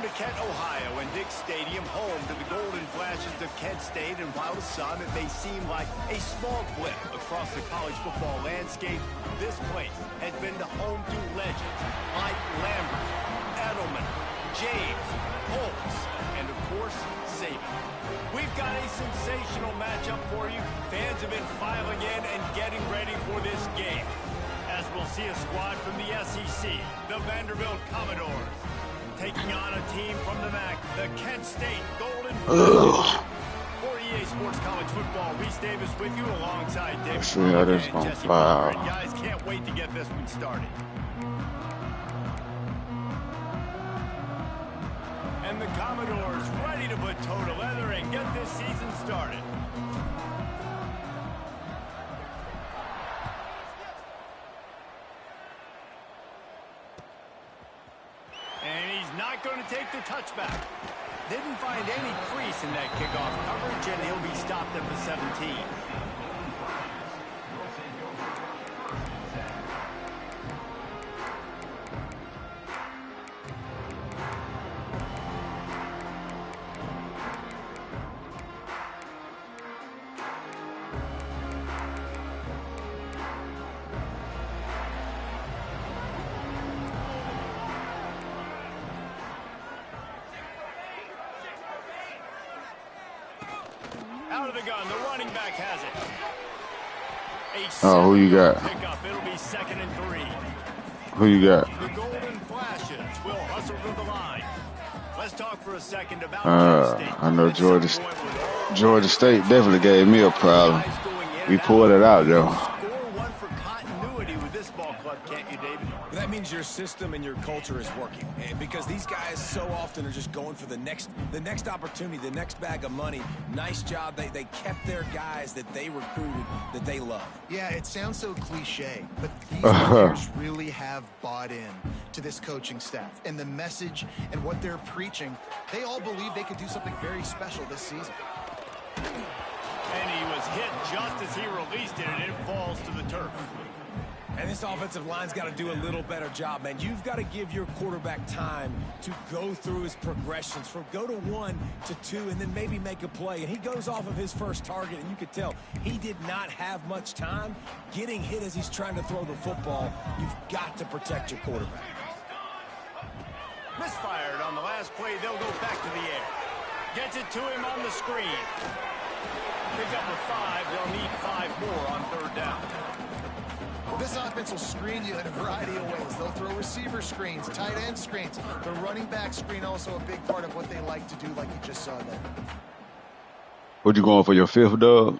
Welcome to Kent, Ohio, and Dick Stadium, home to the Golden Flashes of Kent State. And while to some it may seem like a small blip across the college football landscape, this place has been the home to legends like Lambert, Edelman, James, Holtz, and of course, Saban. We've got a sensational matchup for you. Fans have been filing in and getting ready for this game, as we'll see a squad from the SEC, the Vanderbilt Commodores, taking on a team from the MAC, the Kent State Golden Flashes. For EA Sports College Football, Reese Davis with you alongside David and Jesse Palmer. And guys, can't wait to get this one started. And the Commodores ready to put toe to leather and get this season started. Not going to take the touchback. Didn't find any crease in that kickoff coverage, and he'll be stopped at the 17. Out of the gun, the running back has it. Oh, who you got? It'll be 2nd and 3. Who you got? The Golden Flashes will hustle to the line. Let's talk for a second about I know Georgia State definitely gave me a problem. We pulled it out though. That means your system and your culture is working, and because these guys so often are just going for the next opportunity, the next bag of money. Nice job. They kept their guys that they recruited, that they love. Yeah, it sounds so cliche, but these players really have bought in to this coaching staff and the message and what they're preaching. They all believe they could do something very special this season. And he was hit just as he released it, and it falls to the turf. And this offensive line's got to do a little better job, man. You've got to give your quarterback time to go through his progressions from go to 1 to 2 and then maybe make a play. And he goes off of his first target, and you could tell he did not have much time getting hit as he's trying to throw the football. You've got to protect your quarterback. Misfired on the last play. They'll go back to the air. Gets it to him on the screen. Pick up a 5. They'll need 5 more on 3rd down. This offense will screen you in a variety of ways. They'll throw receiver screens, tight end screens. The running back screen also a big part of what they like to do, like you just saw there. What you going for your 5th dub?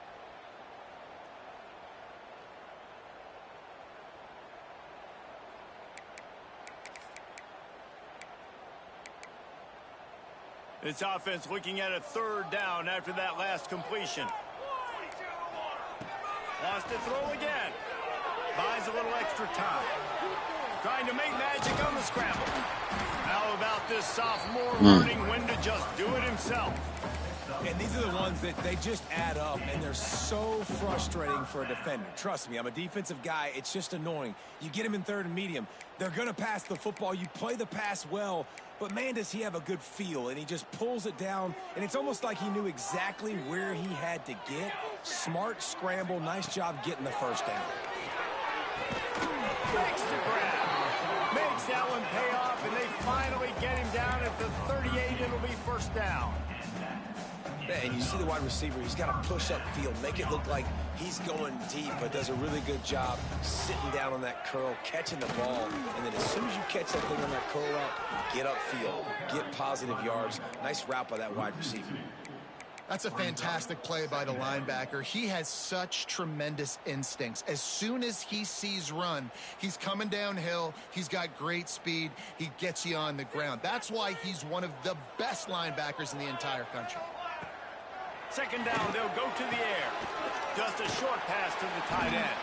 This offense looking at a 3rd down after that last completion. Wants to throw again. Buys a little extra time. Trying to make magic on the scramble. How about this sophomore learning when to just do it himself? And these are the ones that they just add up, and they're so frustrating for a defender. Trust me, I'm a defensive guy. It's just annoying. You get him in 3rd and medium. They're going to pass the football. You play the pass well, but man, does he have a good feel, and he just pulls it down, and it's almost like he knew exactly where he had to get. Smart scramble. Nice job getting the 1st down. Makes the grab. Makes that one pay off, and they finally get him down at the 38. It'll be 1st down. And you see the wide receiver, he's got to push up field, make it look like he's going deep, but does a really good job sitting down on that curl, catching the ball, and then as soon as you catch that thing on that curl route, get upfield, get positive yards. Nice route by that wide receiver. That's a fantastic play by the linebacker. He has such tremendous instincts. As soon as he sees run, he's coming downhill. He's got great speed. He gets you on the ground. That's why he's one of the best linebackers in the entire country. 2nd down, they'll go to the air. Just a short pass to the tight end.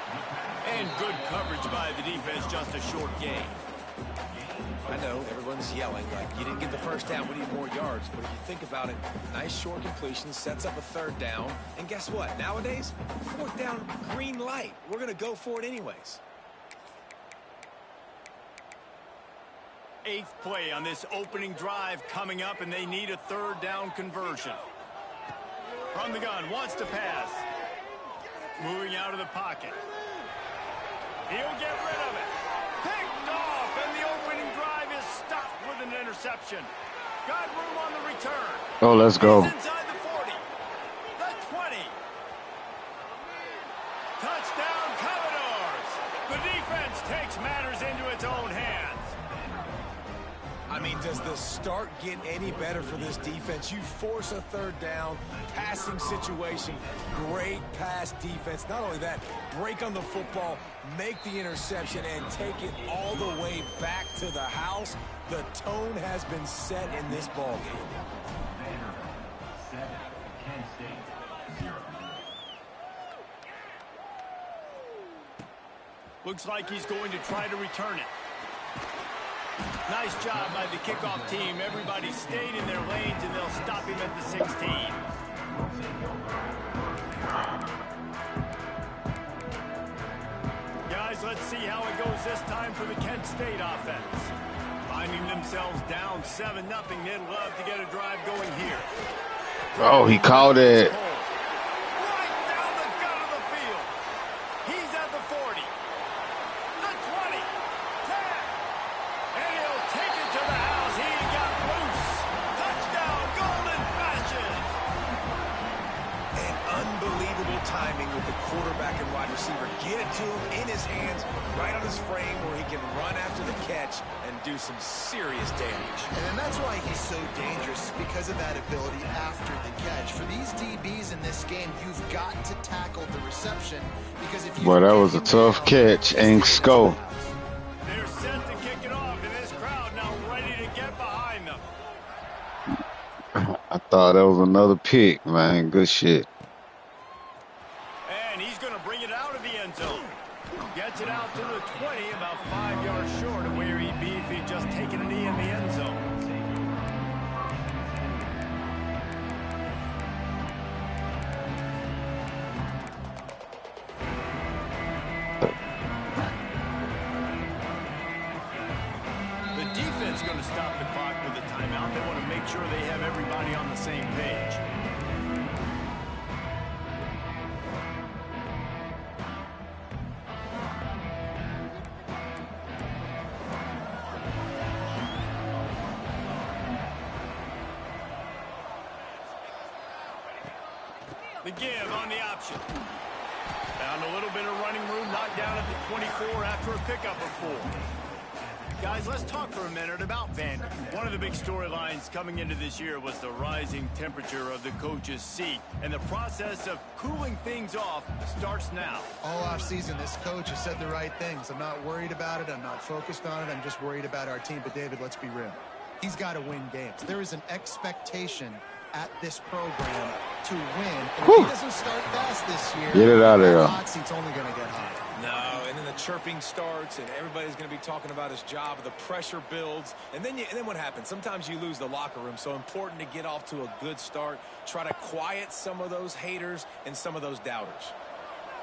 And good coverage by the defense, just a short gain. I know everyone's yelling like you didn't get the 1st down, we need more yards, but if you think about it, nice short completion, sets up a 3rd down, and guess what? Nowadays, 4th down, green light. We're going to go for it anyways. 8th play on this opening drive coming up, and they need a 3rd down conversion. From the gun, wants to pass. Moving out of the pocket. He'll get rid of it. Picked off, and the opening drive is stopped with an interception. Got room on the return. Oh, let's go. He's inside the 40. The 20. Touchdown, Commodores. The defense takes matters into its own hands. I mean, does the start get any better for this defense? You force a 3rd down, passing situation, great pass defense. Not only that, break on the football, make the interception, and take it all the way back to the house. The tone has been set in this ballgame. Looks like he's going to try to return it. Nice job by the kickoff team. Everybody stayed in their lanes, and they'll stop him at the 16. Guys, let's see how it goes this time for the Kent State offense. Finding themselves down 7-0. They'd love to get a drive going here. Oh, he called it. Right down the gut of the field. He's at the 40. The 20. 10. And he'll take it to the house. He got loose. Touchdown, Golden Flashes. And unbelievable timing with the quarterback and wide receiver. Get it to him in his hands, right on his frame where he can run after the catch and do some serious damage. And that's why he's so dangerous, because of that ability after the catch. For these DBs in this game, you've got to tackle the reception, because if you... Boy, that was a tough catch. Ain't score. They're set to kick it off, and this crowd now ready to get behind them. I thought that was another pick, man. Good shit. And he's going to bring it out of the end zone. Gets it out to the 20, about 5 yards short of where he'd be if he'd just taken a knee in the end zone. The defense going to stop the clock with a timeout. They want to make sure they have everybody on the same page. The give on the option. Found a little bit of running room, knocked down at the 24 after a pickup of 4. Guys, let's talk for a minute about Vanderbilt. One of the big storylines coming into this year was the rising temperature of the coach's seat, and the process of cooling things off starts now. All offseason, this coach has said the right things. I'm not worried about it. I'm not focused on it. I'm just worried about our team. But, David, let's be real. He's got to win games. There is an expectation at this program to win. And if he doesn't start fast this year, get it out of here. The hot seat's only going to get hot. No, and then the chirping starts, and everybody's going to be talking about his job. The pressure builds, and then what happens? Sometimes you lose the locker room. So important to get off to a good start. Try to quiet some of those haters and some of those doubters.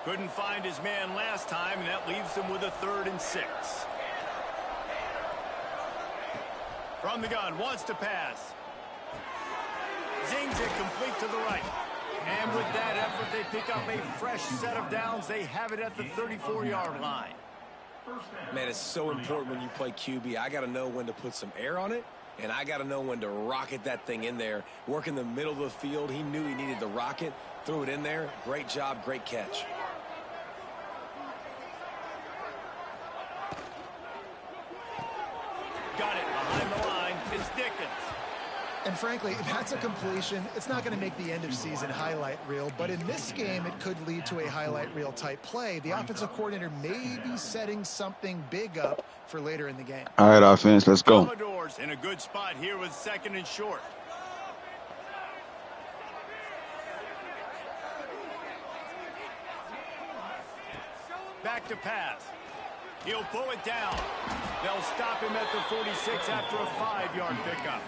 Couldn't find his man last time, and that leaves him with a 3rd and 6. From the gun, wants to pass. Zings it complete to the right. And with that effort, they pick up a fresh set of downs. They have it at the 34-yard line. Man, it's so important when you play QB. I got to know when to put some air on it, and I got to know when to rocket that thing in there. Work in the middle of the field. He knew he needed the rocket. Threw it in there. Great job, great catch. Got it behind the line. It's Dickens. And frankly, that's a completion. It's not going to make the end of season highlight reel, but in this game, it could lead to a highlight reel type play. The offensive coordinator may be setting something big up for later in the game. All right, offense, let's go. Commodores in a good spot here with 2nd and short. Back to pass. He'll pull it down. They'll stop him at the 46 after a 5-yard pickup.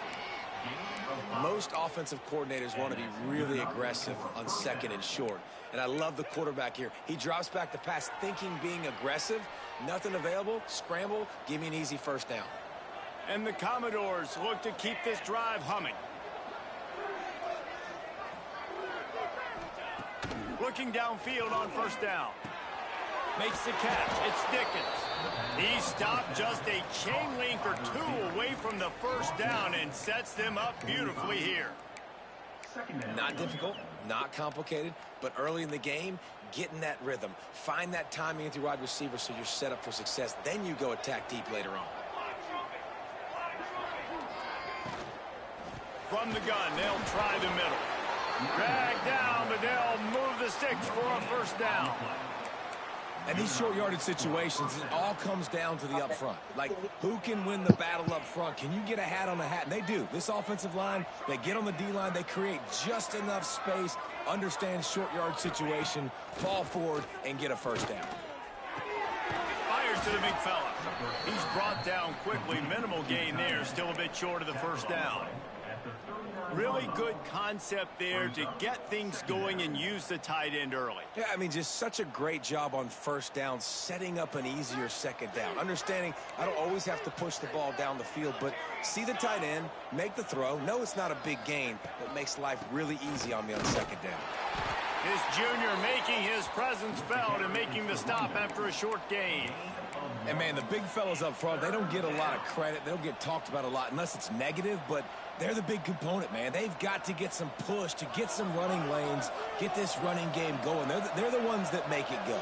Most offensive coordinators want to be really aggressive on 2nd and short. And I love the quarterback here. He drops back the pass thinking being aggressive. Nothing available. Scramble. Give me an easy 1st down. And the Commodores look to keep this drive humming. Looking downfield on first down. Makes the catch. It's Dickens. He stopped just a chain link or two away from the first down and sets them up beautifully here. Not difficult, not complicated, but early in the game, get in that rhythm. Find that timing with your wide receiver so you're set up for success. Then you go attack deep later on. From the gun, they'll try the middle. Drag down, but they'll move the sticks for a first down. And these short yardage situations, it all comes down to the up front. Like, who can win the battle up front? Can you get a hat on a hat? And they do. This offensive line, they get on the D-line, they create just enough space, understand short yard situation, fall forward, and get a first down. Fires to the big fella. He's brought down quickly. Minimal gain there. Still a bit short of the first down. Really good concept there to get things going and use the tight end early. Yeah, I mean, just such a great job on first down, setting up an easier second down. Understanding I don't always have to push the ball down the field, but see the tight end, make the throw. No, it's not a big gain, but makes life really easy on me on second down. His junior making his presence felt and making the stop after a short gain. And, man, the big fellas up front, they don't get a lot of credit. They don't get talked about a lot unless it's negative, but they're the big component, man. They've got to get some push, to get some running lanes, get this running game going. They're the ones that make it go.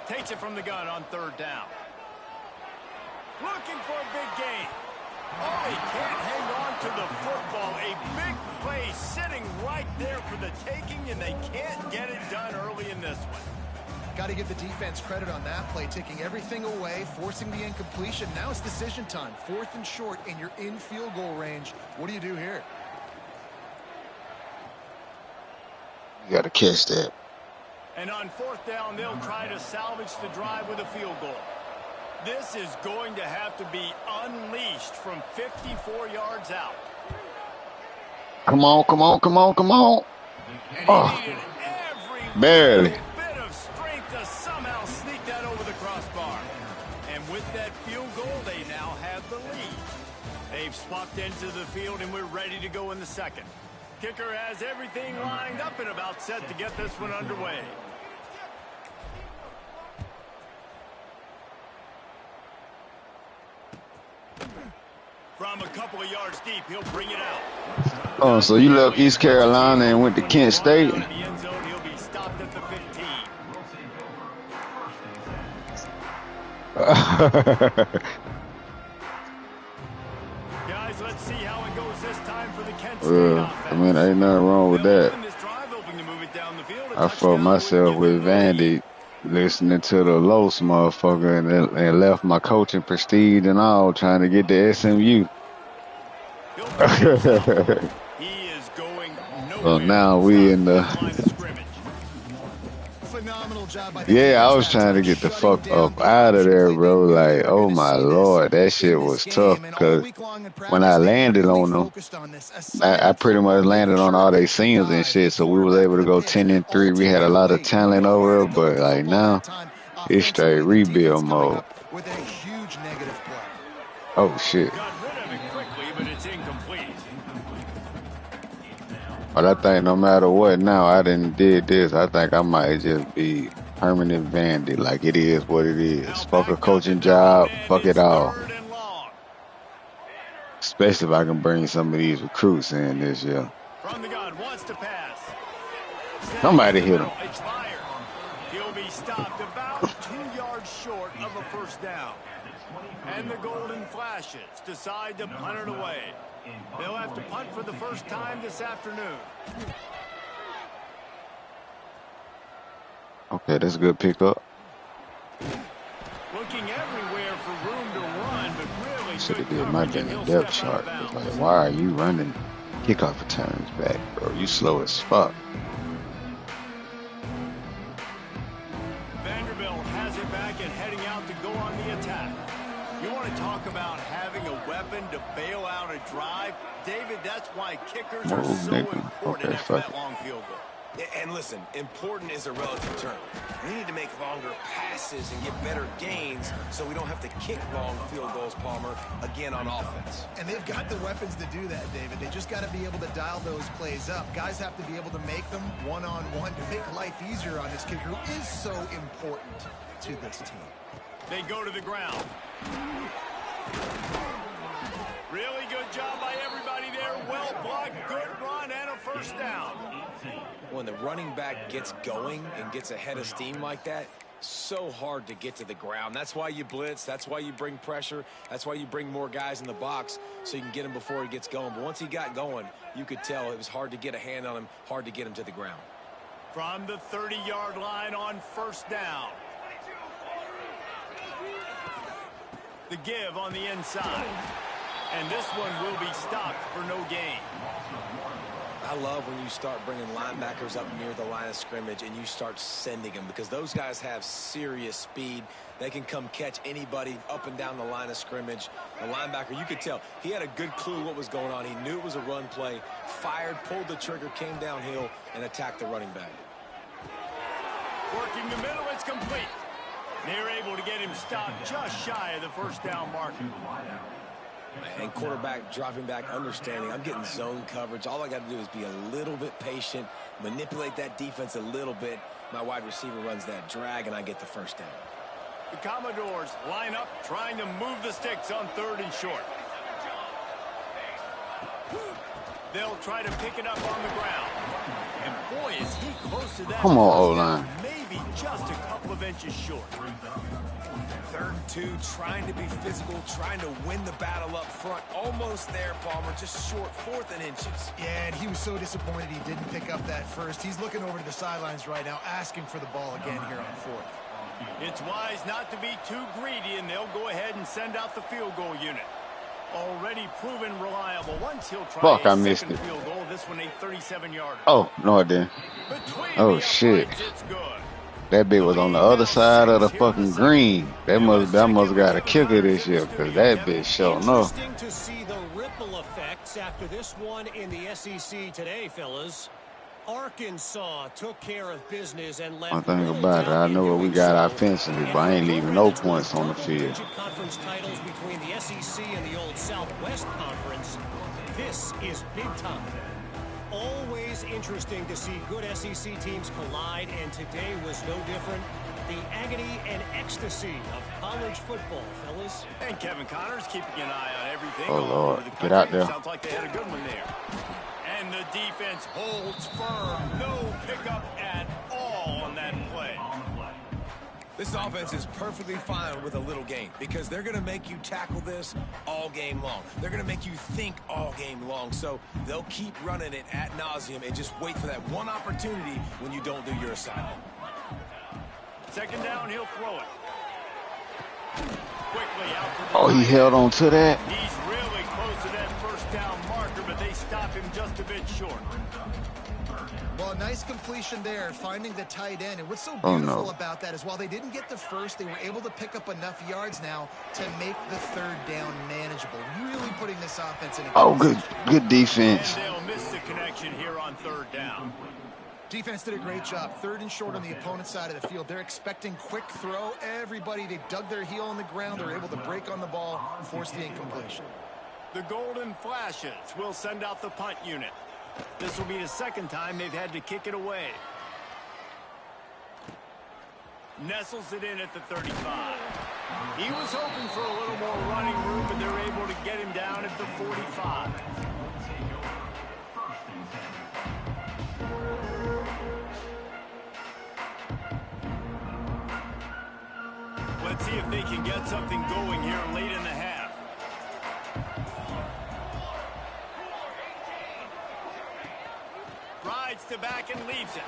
Takes it from the gun on third down. Looking for a big gain. Oh, he can't hang on to the football. A big play sitting right there for the taking, and they can't get it done early in this one. Got to give the defense credit on that play, taking everything away, forcing the incompletion. Now it's decision time. 4th and short, and you're in field goal range. What do you do here? You got to catch that. And on 4th down, they'll try to salvage the drive with a field goal. This is going to have to be unleashed from 54 yards out. Come on, come on, come on, come on. And he needed every barely. bit of strength to somehow sneak that over the crossbar. And with that field goal, they now have the lead. They've swapped into the field, and we're ready to go in the second. Kicker has everything lined up and about set to get this one underway. From a couple of yards deep, he'll bring it out. Oh, so you left East Carolina and went to Kent State? He'll be stopped at the 15. Guys, let's see how it goes this time for the Kent State offense. I mean, ain't nothing wrong with that. I fought myself with Vandy listening to the Los motherfucker and left my coaching prestige and all trying to get to SMU. He is going So now we in the... Phenomenal job by the Yeah, I was trying to get the fuck up out of there, bro. Like, oh my Lord, that shit was tough. Because when I landed on them, I pretty much landed on all their scenes and shit. So we was able to go 10-3. We had a lot of talent over there, but like now, it's straight rebuild mode. With a huge negative play. Oh shit. got rid of it quickly, but it's incomplete. But I think no matter what now, I done did this. I think I might just be permanent Vandy. Like, it is what it is. Fuck a coaching job. Fuck it all. Especially if I can bring some of these recruits in this year. From the gun, wants to pass. Somebody hit him. It's fired. He'll be stopped about 2 yards short of a first down. And the Golden Flashes decide to punt it away. They'll have to punt for the first time this afternoon. Okay, that's a good pickup. Looking everywhere for room to run, but really Should have good did my coverage, and damn he'll depth step out chart. of It's bounds. like, why are you running kickoff returns back, bro? You slow as fuck. Vanderbilt has it back and heading out to go on the attack. You want to talk about having a weapon to bail out a drive? David, that's why kickers are Move, so nigga. important Okay, after fuck that it. long field goal. And listen, important is a relative term. We need to make longer passes and get better gains so we don't have to kick long field goals, Palmer, again on offense. And they've got the weapons to do that, David. They just got to be able to dial those plays up. Guys have to be able to make them one-on-one to make life easier on this kicker who is so important to this team. They go to the ground. Really good job by everybody there. Well blocked, good run, and a first down. When the running back gets going and gets ahead of steam like that, so hard to get to the ground. That's why you blitz. That's why you bring pressure. That's why you bring more guys in the box so you can get him before he gets going. But once he got going, you could tell it was hard to get a hand on him, hard to get him to the ground. From the 30-yard line on first down. The give on the inside. And this one will be stopped for no gain. I love when you start bringing linebackers up near the line of scrimmage and you start sending them, because those guys have serious speed. They can come catch anybody up and down the line of scrimmage. The linebacker, you could tell, he had a good clue what was going on. He knew it was a run play, fired, pulled the trigger, came downhill, and attacked the running back. Working the middle, it's complete. They're able to get him stopped just shy of the first down marker. And quarterback dropping back, understanding I'm getting zone coverage. All I got to do is be a little bit patient, manipulate that defense a little bit. My wide receiver runs that drag, and I get the first down. The Commodores line up, trying to move the sticks on 3rd and short. They'll try to pick it up on the ground. And boy, is he close to that. Come on, O-line. Maybe just a couple of inches short. 3rd and 2, trying to be physical, trying to win the battle up front. Almost there, Palmer, just short, 4th and inches. Yeah, and he was so disappointed he didn't pick up that first. He's looking over to the sidelines right now, asking for the ball again here on 4th. It's wise not to be too greedy, and they'll go ahead and send out the field goal unit. Already proven reliable. Once he'll try Fuck, a I missed second it. field goal. This one a 37-yarder. Oh, no, I didn't. Between Oh, the shit. uprights, it's good. That bit was on the other side of the fucking green. That must got a kicker this year, because that bitch sure no. Interesting to see the ripple effects after this one in the SEC today, fellas. Arkansas took care of business and left. One thing about it, I know what we got offensively, but I ain't leaving no points on the field. Conference titles between the SEC and the old Southwest Conference. This is big time. Always interesting to see good SEC teams collide, and today was no different. The agony and ecstasy of college football, fellas. And Kevin Connors keeping an eye on everything. Oh, all Lord. over the Get out country. there. Sounds like they had a good one there. And the defense holds firm. No pickup at all on that play. This offense is perfectly fine with a little game, because they're going to make you tackle this all game long. They're going to make you think all game long. So they'll keep running it ad nauseum and just wait for that one opportunity when you don't do your assignment. 2nd down, he'll throw it. Quickly out to the Oh, he held on to that? He's really close to that first down marker, but they stop him just a bit short. Well, a nice completion there, finding the tight end. And what's so Oh, beautiful no. about that is while they didn't get the first, they were able to pick up enough yards now to make the 3rd down manageable. Really putting this offense in a Oh, good defense. And they'll miss the connection here on 3rd down. Defense did a great job. 3rd and short on the opponent's side of the field. They're expecting quick throw. Everybody, they dug their heel on the ground. They're able to break on the ball, force the incompletion. The Golden Flashes will send out the punt unit. This will be the 2nd time they've had to kick it away. Nestles it in at the 35. He was hoping for a little more running room, but they're able to get him down at the 45. Let's see if they can get something going here late in the half. Rides to back and leaves it.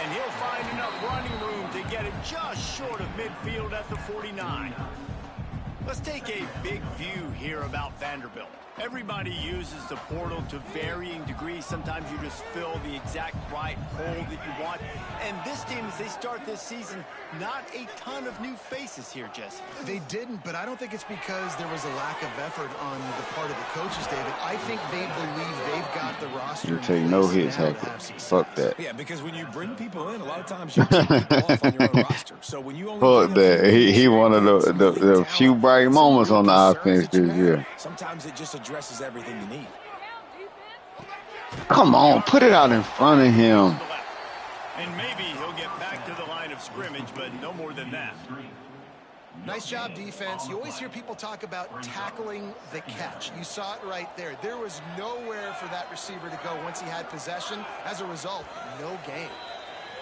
And he'll find enough running room to get it just short of midfield at the 49. Let's take a big view here about Vanderbilt. Everybody uses the portal to varying degrees. Sometimes you just fill the exact right hole that you want. And this team, as they start this season, not a ton of new faces here, Jesse. They didn't, but I don't think it's because there was a lack of effort on the part of the coaches, David. I think they believe they've got the roster. You take no hits, Hackett. Fuck that. Yeah, because when you bring people in, a lot of times you keep people off on your own roster. So when you only fuck that. He one of the few bright moments on the offense this year. Sometimes it just addresses everything you need. Come on, put it out in front of him. And maybe he'll get back to the line of scrimmage, but no more than that. Nice job, defense. You always hear people talk about tackling the catch. You saw it right there. There was nowhere for that receiver to go once he had possession. As a result, no gain.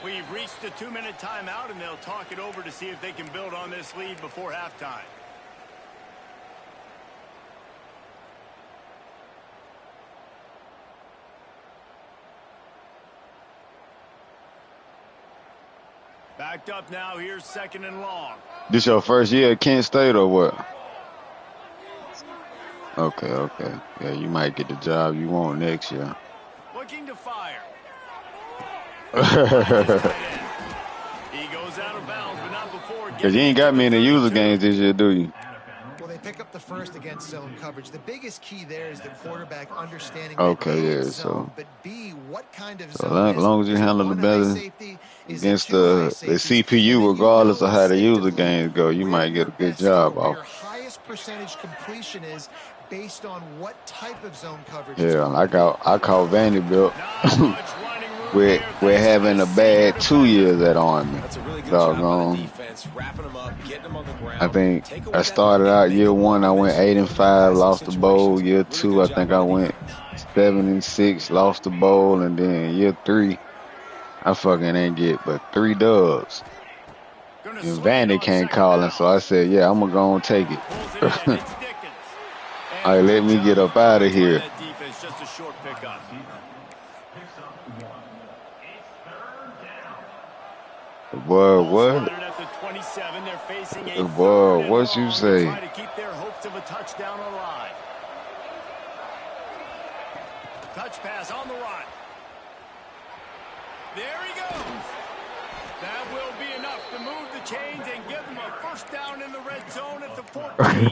We've reached the 2-minute timeout, and they'll talk it over to see if they can build on this lead before halftime. Backed up now. Here's 2nd and long. This your first year at Kent State or what? Okay. Yeah, you might get the job you want next year. Looking to fire. He goes out of bounds, but not before. Because you ain't got many user games this year, do you? Well, they pick up the first against zone coverage. The biggest key there is the quarterback understanding. Okay, yeah. Zone, so, but B, what kind of so zone as long as you handle it better against the CPU, regardless of how the user games go, you might get a good job off. Your highest percentage completion is based on what type of zone coverage. Yeah, I call Vanderbilt. We're having a bad 2 years at Army. That's a really good job on the defense, wrapping them up, getting them on the ground. I think I started out year 1, I went 8-5, lost the bowl. Year 2, I think I went 7-6, lost the bowl, and then year 3, I fucking ain't get but 3 dubs. And Vandy can't call him, so I said, yeah, I'm gonna go and take it. All right, let me get up out of here. Boy, what? Boy, what you say? Try to keep their hopes of a touchdown alive. Touch pass on the run. There he goes. That will be enough to move the chains and give them a first down in the red zone at the 14.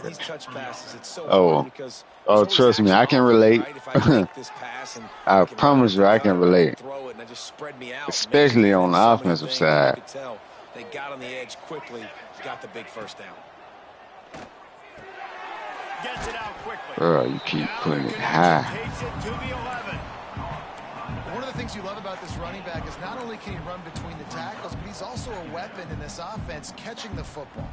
These touch passes, it's so hard because trust me, I can relate. I promise you, I can relate. Especially on the offensive side. They got on the edge quickly, got the big first down. Gets it out quickly. Bro, you keep putting it high. One of the things you love about this running back is not only can he run between the tackles, but he's also a weapon in this offense, catching the football.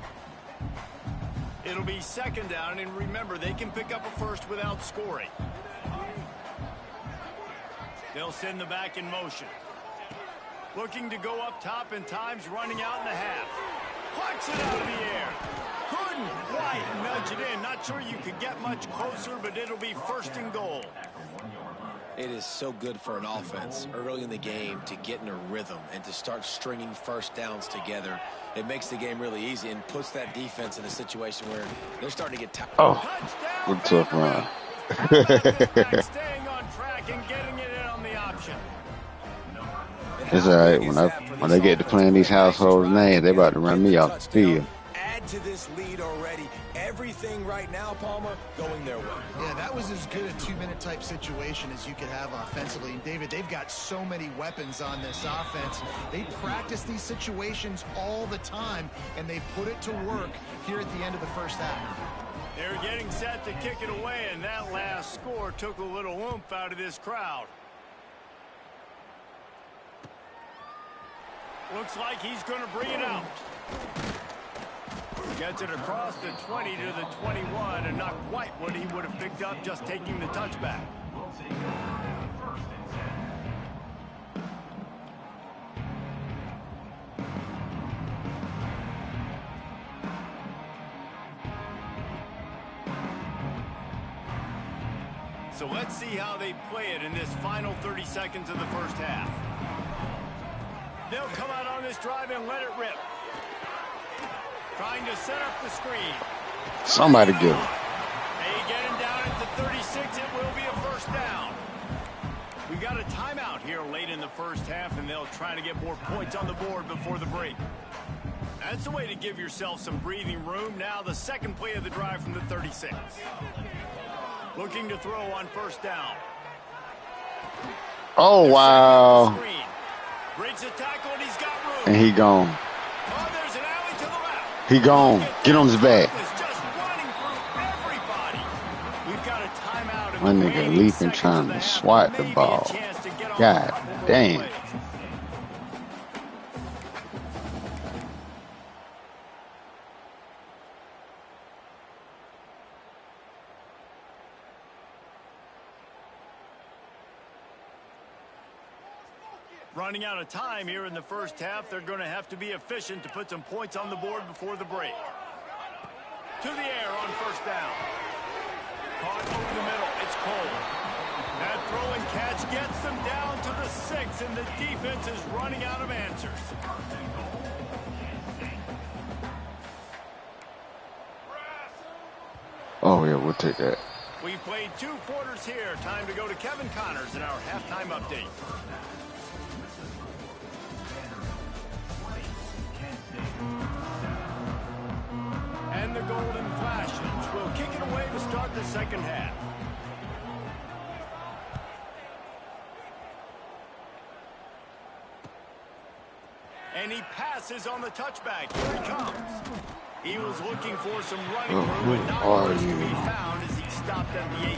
It'll be 2nd down, and remember, they can pick up a first without scoring. They'll send the back in motion. Looking to go up top, and time's running out in the half. Plucks it out of the air. Couldn't quite nudge it in. Not sure you could get much closer, but it'll be 1st and goal. It is so good for an offense early in the game to get in a rhythm and to start stringing first downs together. It makes the game really easy and puts that defense in a situation where they're starting to get tired. Oh, what a tough run. Staying on track and getting it in on the option. It's all right. When they get to playing these household names, they about to run me off the field. Add to this lead already. Everything right now, Palmer, going their way. Yeah, that was as good a 2-minute type situation as you could have offensively. And David, they've got so many weapons on this offense. They practice these situations all the time, and they put it to work here at the end of the first half. They're getting set to kick it away, and that last score took a little oomph out of this crowd. Looks like he's going to bring it out. Gets it across the 20 to the 21, and not quite what he would have picked up just taking the touchback. So let's see how they play it in this final 30 seconds of the first half. They'll come out on this drive and let it rip. Trying to set up the screen. Somebody get him. A get him down at the 36. It will be a first down. We got a timeout here late in the first half, and they'll try to get more points on the board before the break. That's a way to give yourself some breathing room. Now the second play of the drive from the 36. Looking to throw on first down. Oh, wow. Breaks the tackle, and he's got room. And he gone. Oh, there's an alley to the left. He gone. Get on his back. Just running through everybody. We've got a timeout. My nigga leaping trying to swat the ball. God damn. Running out of time here in the first half. They're going to have to be efficient to put some points on the board before the break. To the air on first down. Caught over the middle. It's Cole. That throw and catch gets them down to the 6, and the defense is running out of answers. Oh, yeah, we'll take that. We've played 2 quarters here. Time to go to Kevin Connors in our halftime update. And the Golden Flashes will kick it away to start the second half. And he passes on the touchback. Here he comes. He was looking for some running room, but not much to be found as he stopped at the 18.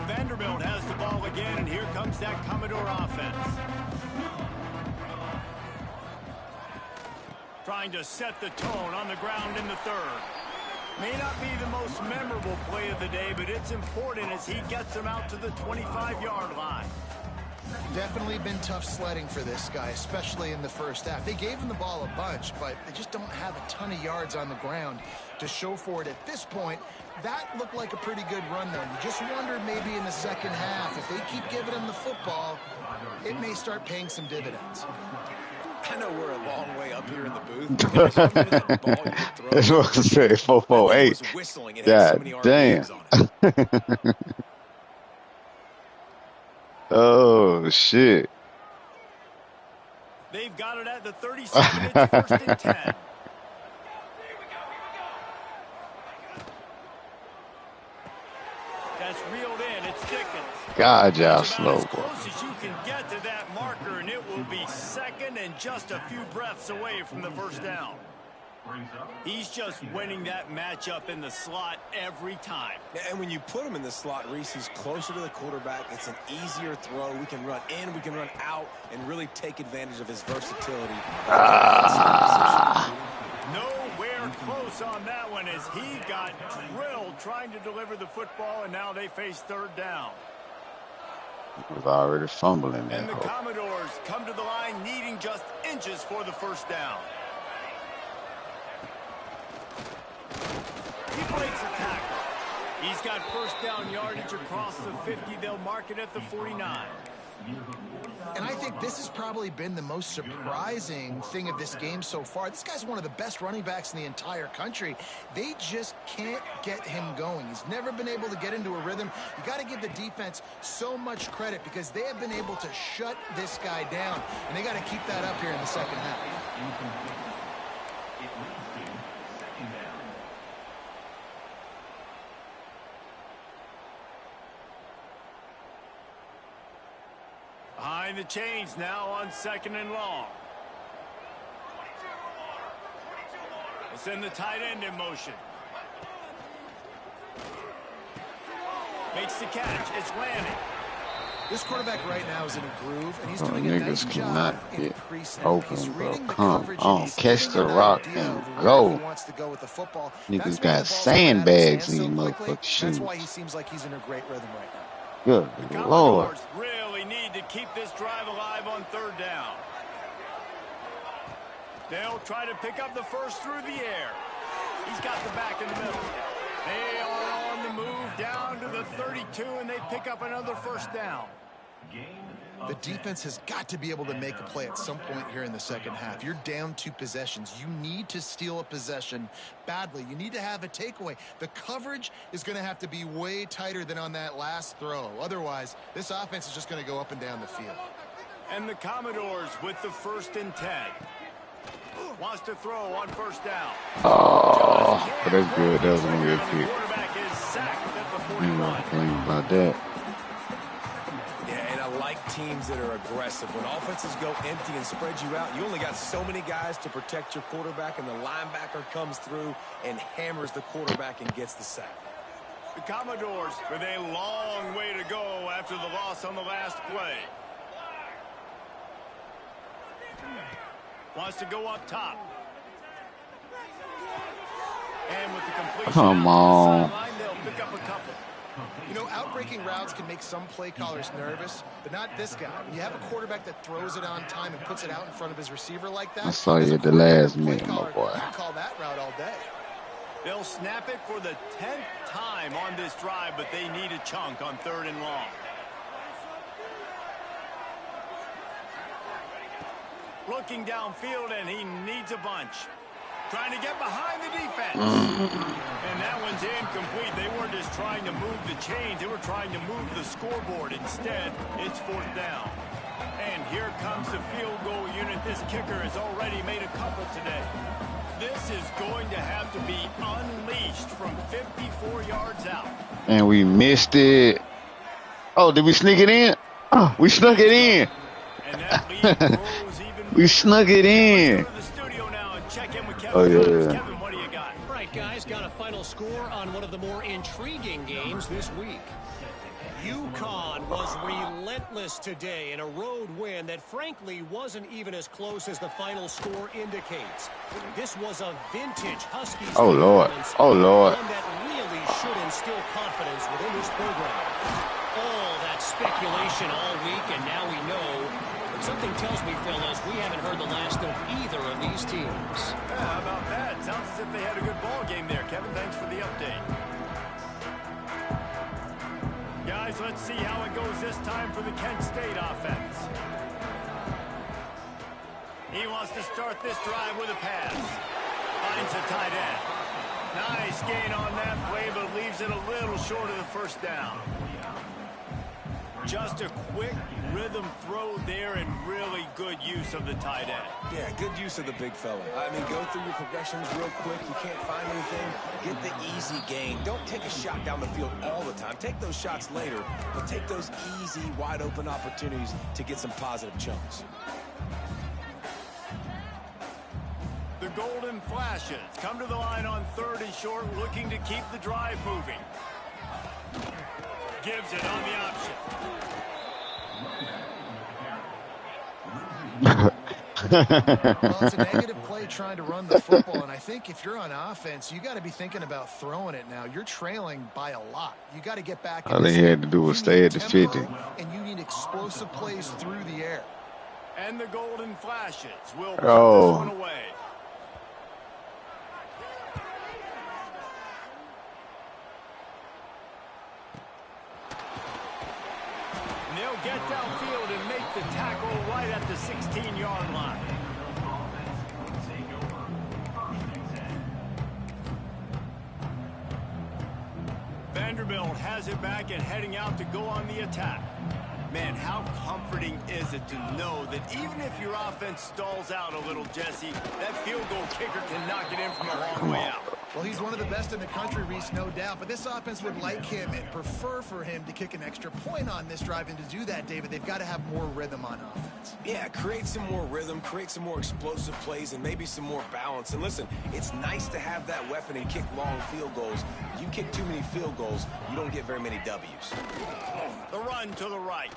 Vanderbilt has the ball again, and here comes that Commodore offense. Trying to set the tone on the ground in the third. May not be the most memorable play of the day, but it's important as he gets them out to the 25-yard line. Definitely been tough sledding for this guy, especially in the first half. They gave him the ball a bunch, but they just don't have a ton of yards on the ground to show for it at this point. That looked like a pretty good run, though. You just wondered maybe in the second half, if they keep giving him the football, it may start paying some dividends. I know we're a long way up here in the booth. That's what I said, 448. God damn. Oh, shit. They've got it at the 37. It's first and 10. That's reeled in. It's Dickens. God, y'all slow, as boy. close as you can get to that marker, and it will be second and just a few breaths away from the first down. He's just winning that matchup in the slot every time. And when you put him in the slot, Reese, he's closer to the quarterback. It's an easier throw. We can run in, we can run out, and really take advantage of his versatility. Nowhere close on that one as he got drilled trying to deliver the football, and now they face third down. He was already fumbling that. And the Commodores come to the line needing just inches for the first down. He breaks a tackle. He's got first down yardage across the 50. They'll mark it at the 49. And I think this has probably been the most surprising thing of this game so far. This guy's one of the best running backs in the entire country. They just can't get him going. He's never been able to get into a rhythm. You got to give the defense so much credit because they have been able to shut this guy down. And they got to keep that up here in the second half. Behind the chains now on second and long. It's in the tight end in motion. Makes the catch. It's landing. This quarterback right now is in a groove, and he's doing a nice job in pre-snap. Open, bro. Come on, catch the rock and go. Niggas got sandbags in these motherfucking shoes. That's why he seems like he's in a great rhythm right now. Good Lord. Really need to keep this drive alive on third down. They'll try to pick up the first through the air. He's got the back in the middle. They are on the move down to the 32, and they pick up another first down. The defense has got to be able to make a play at some point here in the second half. You're down 2 possessions. You need to steal a possession badly. You need to have a takeaway. The coverage is going to have to be way tighter than on that last throw. Otherwise, this offense is just going to go up and down the field. And the Commodores with the 1st and 10. Wants to throw on 1st down. Oh, that's good. That was a good kick. Quarterback is sacked at the 41. You know, think about that. Teams that are aggressive. When offenses go empty and spread you out, you only got so many guys to protect your quarterback, and the linebacker comes through and hammers the quarterback and gets the sack. The Commodores with a long way to go after the loss on the last play. Wants to go up top. And with the completion, come on. they'll pick up a couple. You know, outbreaking routes can make some play callers nervous, but not this guy. When you have a quarterback that throws it on time and puts it out in front of his receiver like that, I saw you at the last minute, my boy. You call that route all day. They'll snap it for the 10th time on this drive, but they need a chunk on 3rd and long. Looking downfield, and he needs a bunch. Trying to get behind the defense. And that one's incomplete. They weren't just trying to move the chains. They were trying to move the scoreboard. Instead, it's 4th down. And here comes the field goal unit. This kicker has already made a couple today. This is going to have to be unleashed from 54 yards out. And we missed it. Oh, did we sneak it in? Oh, we snuck it in. And that lead grows even We snuck it in. Oh, yeah. Kevin, what do you got? Right, guys, got a final score on one of the more intriguing games this week. UConn was relentless today in a road win that frankly wasn't even as close as the final score indicates. This was a vintage Huskies Oh, Lord. Oh, Lord. one that really should instill confidence within this program. All that speculation all week, and now we know. But something tells me, fellas, we haven't heard the last of either of these teams. Yeah, how about that? Sounds as if they had a good ball game there. Kevin, thanks for the update. Guys, let's see how it goes this time for the Kent State offense. He wants to start this drive with a pass. Finds a tight end. Nice gain on that play, but leaves it a little short of the 1st down. Just a quick rhythm throw there and really good use of the tight end. Yeah, good use of the big fella. I mean, go through your progressions real quick. You can't find anything. Get the easy gain. Don't take a shot down the field all the time. Take those shots later, but take those easy, wide-open opportunities to get some positive chunks. The Golden Flashes come to the line on 3rd and short, looking to keep the drive moving. Gives it on the option. Well, it's a negative play trying to run the football, and I think if you're on offense, you got to be thinking about throwing it now. You're trailing by a lot. You got to get back. All they had to do was stay at the 50. And you need explosive plays through the air. And the Golden Flashes will put this one away. They'll get downfield and make the tackle right at the 16-yard line. Vanderbilt has it back and heading out to go on the attack. Man, how comforting is it to know that even if your offense stalls out a little, Jesse, that field goal kicker can knock it in from a long way out. Well, he's one of the best in the country, Reese, no doubt. But this offense would like him and prefer for him to kick an extra point on this drive. And to do that, David, they've got to have more rhythm on offense. Yeah, create some more rhythm, create some more explosive plays, and maybe some more balance. And listen, it's nice to have that weapon and kick long field goals. You kick too many field goals, you don't get very many W's. The run to the right.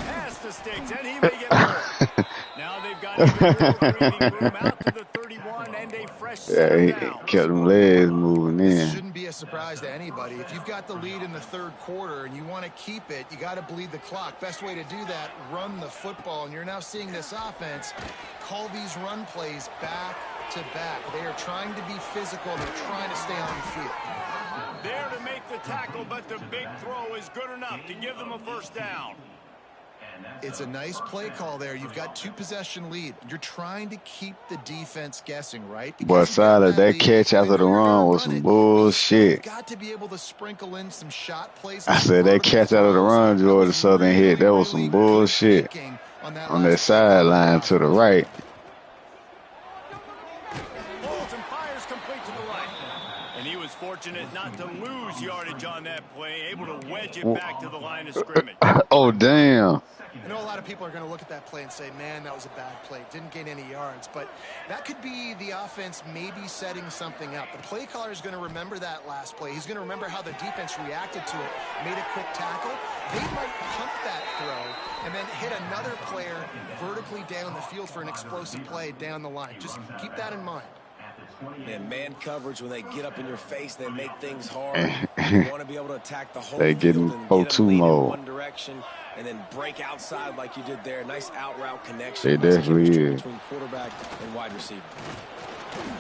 Pass the sticks, and he may get more. Now they've got creating room out to the 31 and a fresh set He down. kept them legs moving This in. shouldn't be a surprise to anybody. If you've got the lead in the 3rd quarter and you want to keep it, you got to bleed the clock. Best way to do that, run the football. And you're now seeing this offense call these run plays back to back. They are trying to be physical. They're trying to stay on the field. There to make the tackle, but the big throw is good enough to give them a first down. It's a nice play call there. You've got 2-possession lead. You're trying to keep the defense guessing, right? But Siler, that catch after the run was some bullshit. Got to be able to sprinkle in some shot plays. I said that catch out of the run, Georgia Southern hit. That was some bullshit on that sideline to the right. Fortunate not to lose yardage on that play, able to wedge it back to the line of scrimmage. Oh, damn. I know a lot of people are going to look at that play and say, man, that was a bad play. Didn't gain any yards. But that could be the offense maybe setting something up. The play caller is going to remember that last play. He's going to remember how the defense reacted to it, made a quick tackle. They might pump that throw and then hit another player vertically down the field for an explosive play down the line. Just keep that in mind. And man coverage, when they get up in your face, they make things hard. You want to be able to attack the whole they field getting and get them 4-2 lean in mode. one direction and then break outside like you did there. Nice out route connection. They definitely is. Between quarterback and wide receiver.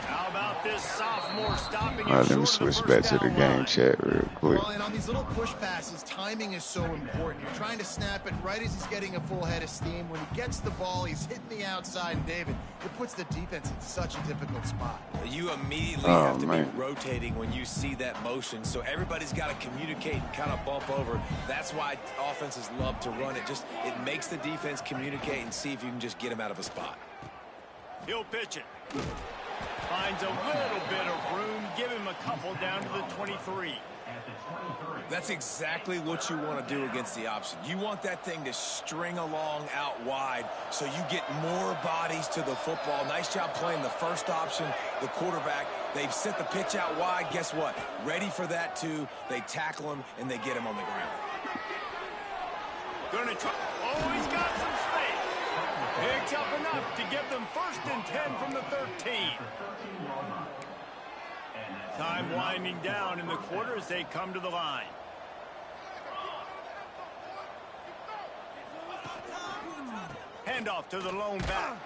How about this sophomore stopping? All right, let me switch back to the game chat real quick. Well, and on these little push passes, timing is so important. You're trying to snap it right as he's getting a full head of steam. When he gets the ball, he's hitting the outside, and David, it puts the defense in such a difficult spot. You immediately have to be rotating when you see that motion, so everybody's got to communicate and kind of bump over. That's why offenses love to run it. It makes the defense communicate and see if you can just get him out of a spot. He'll pitch it. Finds a little bit of room. Give him a couple down to the 23. That's exactly what you want to do against the option. You want that thing to string along out wide so you get more bodies to the football. Nice job playing the first option, the quarterback. They've sent the pitch out wide. Guess what? Ready for that, too. They tackle him, and they get him on the ground. Gonna try. Oh, he's got some space. Picks up enough to give them 1st and 10 from the 13. Time winding down in the quarter as they come to the line. Handoff to the lone back.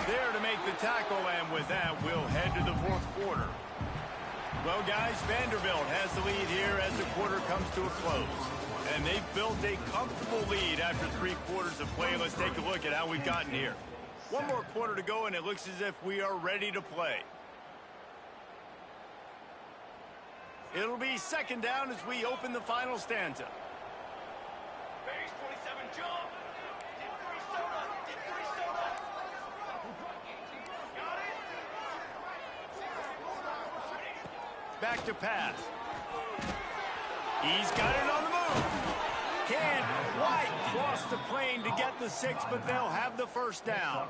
There to make the tackle, and with that, we'll head to the 4th quarter. Well, guys, Vanderbilt has the lead here as the quarter comes to a close. And they've built a comfortable lead after 3 quarters of play. Let's take a look at how we've gotten here. 1 more quarter to go, and it looks as if we are ready to play. It'll be 2nd down as we open the final stanza. Base 27 jump. Back to pass. He's got it on the move. Can't quite cross the plane to get the 6, but they'll have the 1st down.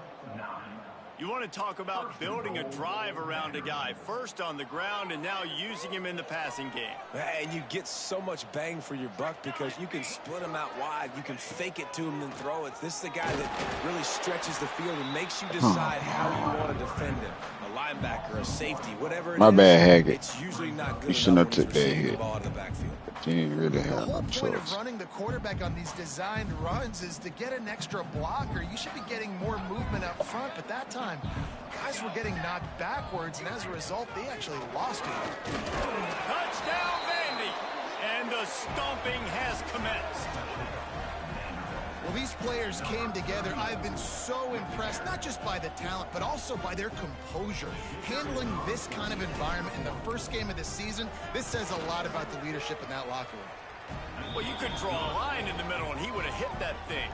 You want to talk about building a drive around a guy. First on the ground and now using him in the passing game. And you get so much bang for your buck because you can split him out wide. You can fake it to him and throw it. This is the guy that really stretches the field and makes you decide how you want to defend him. A linebacker, a safety, whatever it is. My bad, Haggett. It's usually not good You shouldn't have enough took when that he's receiving hit. the ball in the backfield. You didn't really The have whole no point choice. of running the quarterback on these designed runs is to get an extra blocker. You should be getting more movement up front, but that time, guys were getting knocked backwards, and as a result, they actually lost it. Touchdown, Vandy! And the stomping has commenced. Well, these players came together. I've been so impressed, not just by the talent, but also by their composure. Handling this kind of environment in the first game of the season, this says a lot about the leadership in that locker room. Well, you could draw a line in the middle, and he would have hit that thing.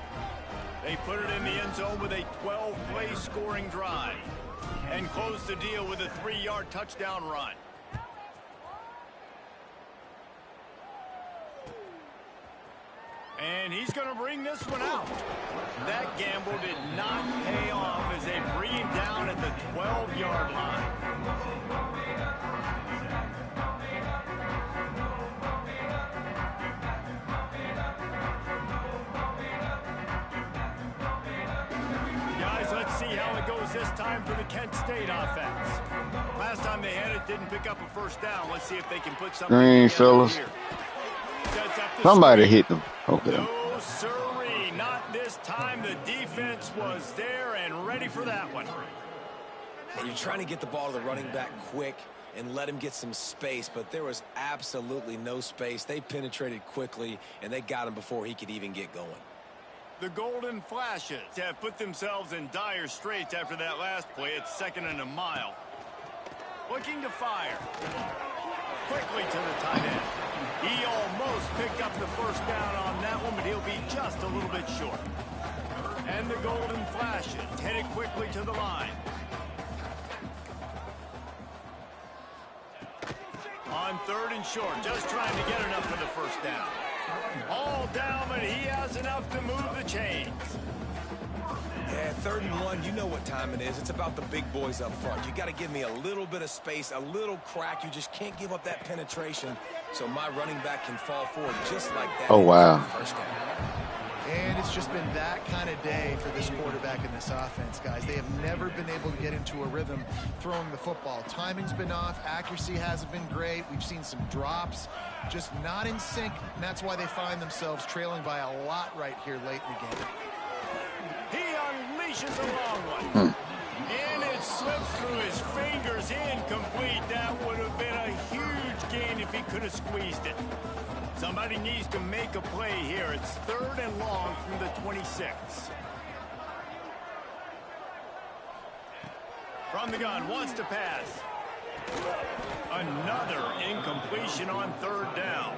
They put it in the end zone with a 12-play scoring drive and closed the deal with a 3-yard touchdown run. And he's going to bring this one out. That gamble did not pay off as they bring him down at the 12-yard line. Guys, let's see how it goes this time for the Kent State offense. Last time they had it, didn't pick up a 1st down. Let's see if they can put something Green, together fellas. here. Somebody hit them. Okay. No, sirree, not this time. The defense was there and ready for that one. And you're trying to get the ball to the running back quick. and let him get some space, but there was absolutely no space. They penetrated quickly, and they got him before he could even get going. The Golden Flashes have put themselves in dire straits after that last play. It's 2nd and a mile. Looking to fire. Quickly to the tight end. He almost picked up the first down on that one, but he'll be just a little bit short. And the Golden Flashes headed quickly to the line. On 3rd and short, just trying to get enough for the first down. All down, but he has enough to move the chains. Yeah, 3rd and 1, you know what time it is. It's about the big boys up front. You got to give me a little bit of space, a little crack. You just can't give up that penetration, so my running back can fall forward just like that. Oh, wow. First down. And it's just been that kind of day for this quarterback in this offense, guys. They have never been able to get into a rhythm throwing the football. Timing's been off. Accuracy hasn't been great. We've seen some drops, just not in sync, and that's why they find themselves trailing by a lot right here late in the game. He unleashes a long one. And it slips through his fingers, incomplete. That would have been a huge gain if he could have squeezed it. Somebody needs to make a play here. It's 3rd and long from the 26. From the gun, wants to pass. Another incompletion on 3rd down.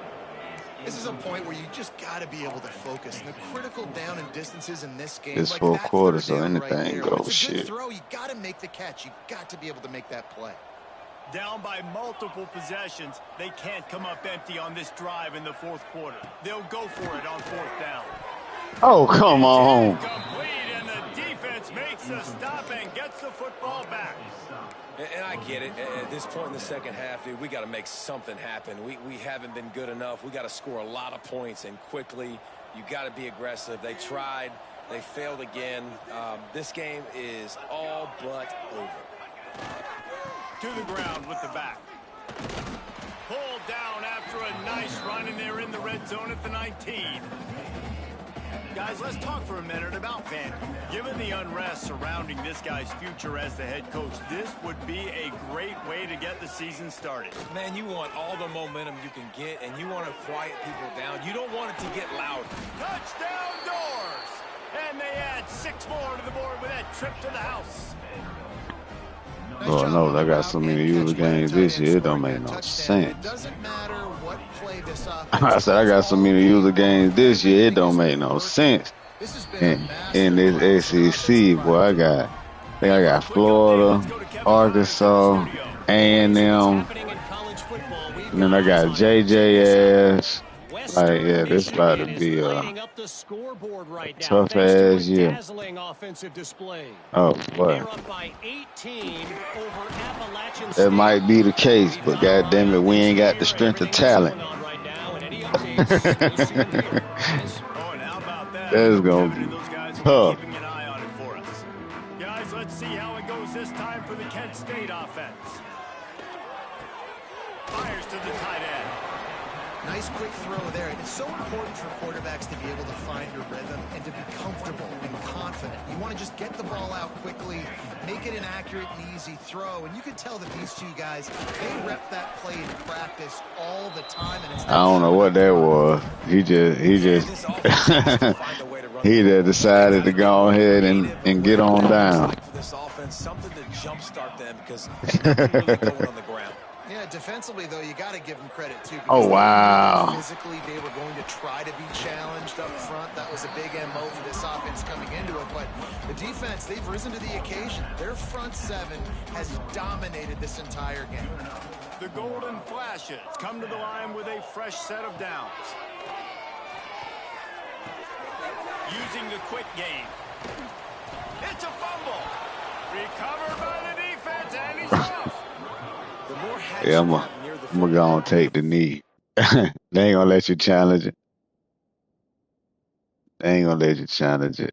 This is a point where you just got to be able to focus. And the critical down and distances in this game, It's like 4 that quarters, so 3rd down anything right there, goes. it's a Shit. good throw. You got to make the catch. You got to be able to make that play. Down by multiple possessions, they can't come up empty on this drive in the 4th quarter. They'll go for it on 4th down. Oh, come on. Incomplete, and the defense makes a stop and gets the football back. And I get it. At this point in the second half, dude, we got to make something happen. We haven't been good enough. We got to score a lot of points, and quickly. You got to be aggressive. They tried. They failed again. This game is all but over. To the ground with the back. Pulled down after a nice run, and they're in the red zone at the 19. Guys, let's talk for a minute about Vanderbilt. Given the unrest surrounding this guy's future as the head coach, this would be a great way to get the season started. Man, you want all the momentum you can get, and you want to quiet people down. You don't want it to get loud. Touchdown Doors! And they add 6 more to the board with that trip to the house. Lord knows I got so many user games this year, it don't make no sense. It doesn't matter what play this I said I got so many user games this year, it don't make no sense. In this SEC, boy, I got Florida, Arkansas, A&M, and then I got JJS. Like, yeah, this about to be a tough ass year. Oh, boy. That might be the case, but goddamn it, we ain't got the strength of talent. That's gonna be tough. Guys, let's see how it goes this time for the Kent State offense. Fires to the tight end. Nice quick throw there. It's so important for quarterbacks to be able to find your rhythm and to be comfortable and confident. You want to just get the ball out quickly, make it an accurate and easy throw. And you can tell that these two guys, they rep that play in practice all the time. And it's I don't know what that was. He just he just decided to go ahead and get on down. Something to jumpstart them because they're really going on the ground. Yeah, defensively, though, you got to give them credit, too. Oh, wow. Physically, they were going to try to be challenged up front. That was a big MO for this offense coming into it. But the defense, they've risen to the occasion. Their front seven has dominated this entire game. The Golden Flashes come to the line with a fresh set of downs. Using the quick game. It's a fumble. Recovered by the defense, and he's off. Yeah, I'm gonna go and take the knee. They ain't gonna let you challenge it. They ain't gonna let you challenge it.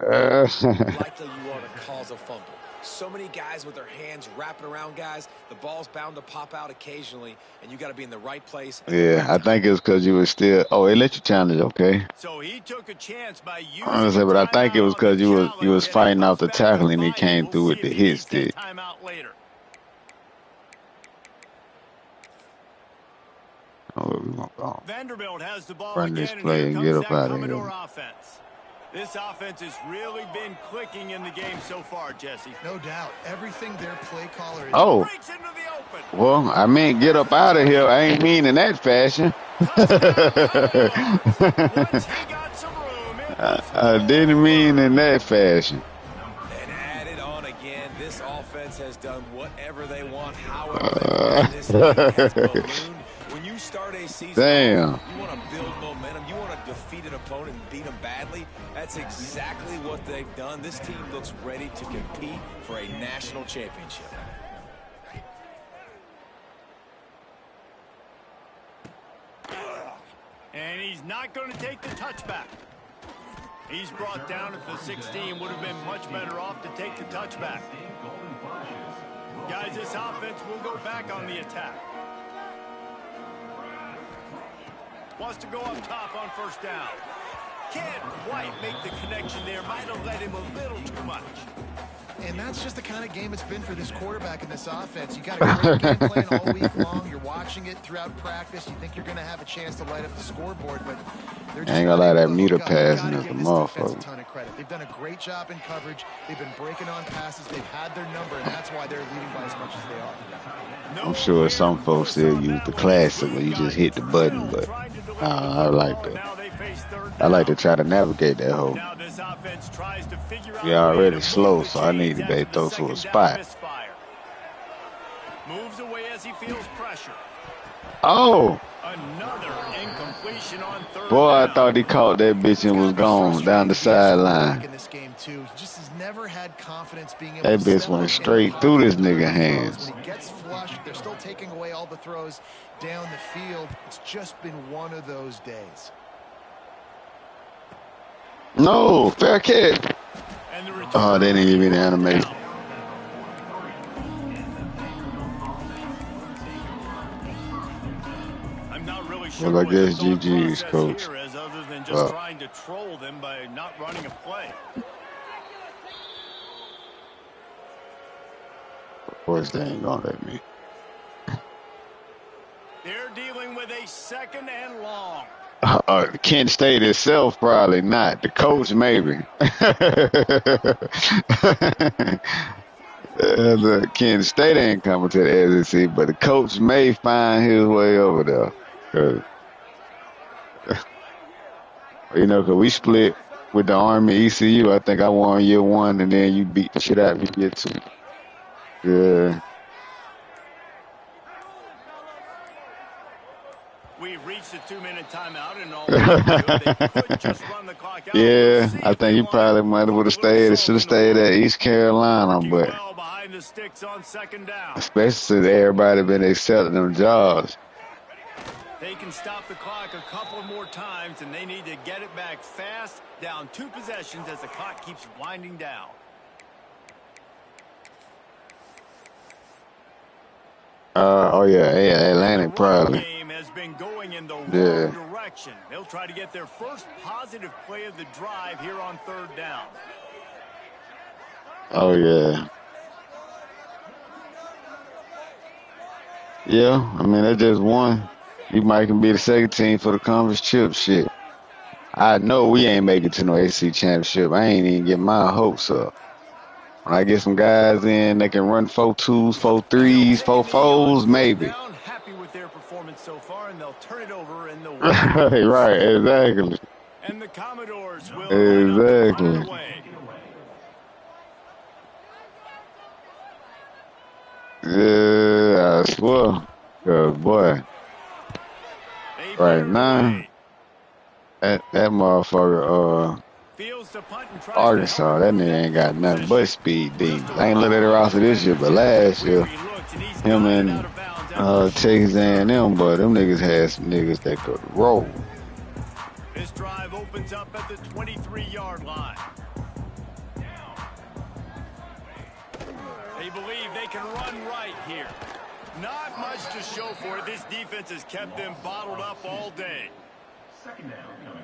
Likely you are to cause a fumble. So many guys with their hands wrapping around guys. The ball's bound to pop out occasionally, and you got to be in the right place. Yeah, I think it's because you were still. Oh, they let you challenge, okay. So he took a chance by using. I'm gonna say, but I think it was because you was fighting off the tackle and he came through with the hit stick. We're gonna go Vanderbilt has the ball run this again, and play here and get comes up that out of Commodore here. offense. This offense has really been clicking in the game so far, Jesse. No doubt. Everything their play caller is. Oh, Breaks into the open. well, I mean, get up out of here. I ain't mean in that fashion. Touchdown, Commodores. Once he got some room, it was I didn't mean in that fashion. And add it on again. This offense has done whatever they want, however they want. This league has ballooned. When you start a season, Damn. off, you want to build momentum. You want to defeat an opponent and beat them badly. That's exactly what they've done. This team looks ready to compete for a national championship. And he's not going to take the touchback. He's brought down at the 16. Would have been much better off to take the touchback. Guys, this offense will go back on the attack. Wants to go up top on first down. Can't quite make the connection there. Might have let him a little too much. And that's just the kind of game it's been for this quarterback in this offense. You got a great game plan all week long. You're watching it throughout practice. You think you're going to have a chance to light up the scoreboard, but they're just I ain't gonna lie, that meter passing passing is a motherfucker. a ton of credit. They've done a great job in coverage. They've been breaking on passes. They've had their number, and that's why they're leading by as much as they are. I'm sure some folks still use the classic when you just hit the button, but I like that. I like to try to navigate that hole. We already slow, so I need to be throw to a spot. Moves away as he feels pressure. Oh! Another incompletion on third Boy, I down. thought he caught that bitch and was gone down the sideline. In this game too, he just has never had confidence being able That to bitch step went up straight and through this block nigga throws. hands. When he gets flushed, they're still taking away all the throws down the field. It's just been one of those days. No, fair catch. Oh, they didn't give me the animation. I'm not really sure Well, I what the guess thought GG's, process coach. here is, other than just Well. trying to troll them by not running a play. Of course, they ain't gonna let me. They're dealing with a second and long. Kent State itself, probably not. The coach, maybe. The Kent State ain't coming to the SEC, but the coach may find his way over there. 'Cause, cause we split with the Army ECU. I think I won year one, and then you beat the shit out of me year two. Yeah. We've reached the 2-minute timeout, and all they could just run the clock out. Yeah, I think he probably might have stayed. Should have stayed at East Carolina, but Well behind the sticks on second down. especially since everybody been accepting them jobs. They can stop the clock a couple more times, and they need to get it back fast. Down 2 possessions as the clock keeps winding down. Oh yeah, Atlantic probably. The game has been going in the wrong direction. They'll try to get their first positive play of the drive here on third down. Oh yeah. Yeah, I mean, that's just one. You might can be the second team for the conference chip shit. I know we ain't make it to no AC championship. I ain't even get my hopes up. When I get some guys in, they can run 4-2s, 4-3s, 4-4s, maybe. Happy with their performance so far, and they'll turn it over in the Right, exactly. And the Commodores will Exactly. Yeah, I swear. Cause boy, right now, that motherfucker, Arkansas, that nigga ain't got nothing but speed demons. I ain't looked at the roster this year, but last year, him and Texas A&M, but them niggas had some niggas that could roll. This drive opens up at the 23-yard line. They believe they can run right here. Not much to show for it. This defense has kept them bottled up all day.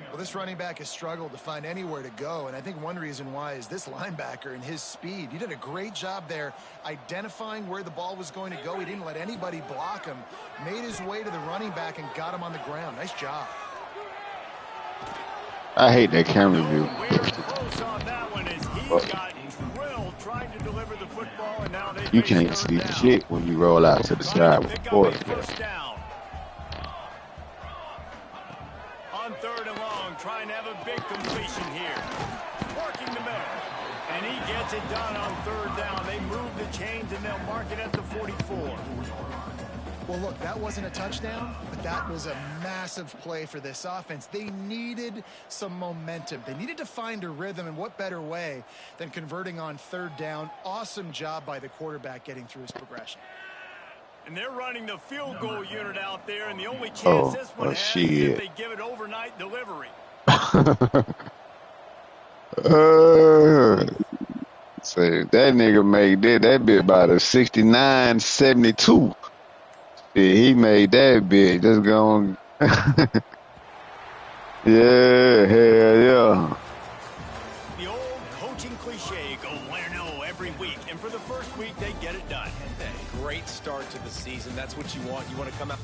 Well, this running back has struggled to find anywhere to go, and I think one reason why is this linebacker and his speed. He did a great job there identifying where the ball was going to go. He didn't let anybody block him, made his way to the running back and got him on the ground. Nice job. I hate that camera view. You can't see shit when you roll out to the side with the board. On 3rd and long, trying to have a big completion here. Working the middle. And he gets it done on 3rd down. They move the chains and they'll mark it at the 44. Well, look, that wasn't a touchdown, but that was a massive play for this offense. They needed some momentum. They needed to find a rhythm, and what better way than converting on 3rd down. Awesome job by the quarterback getting through his progression. And they're running the field goal unit out there, and the only chance this one has is if they give it overnight delivery. So that nigga made that bit about a 69-72. Yeah, he made that bit. Just going. Yeah, hell yeah. The old coaching cliche, go win or no every week. And for the first week, they get it done. Great start to the season. That's what you want. You want to come out.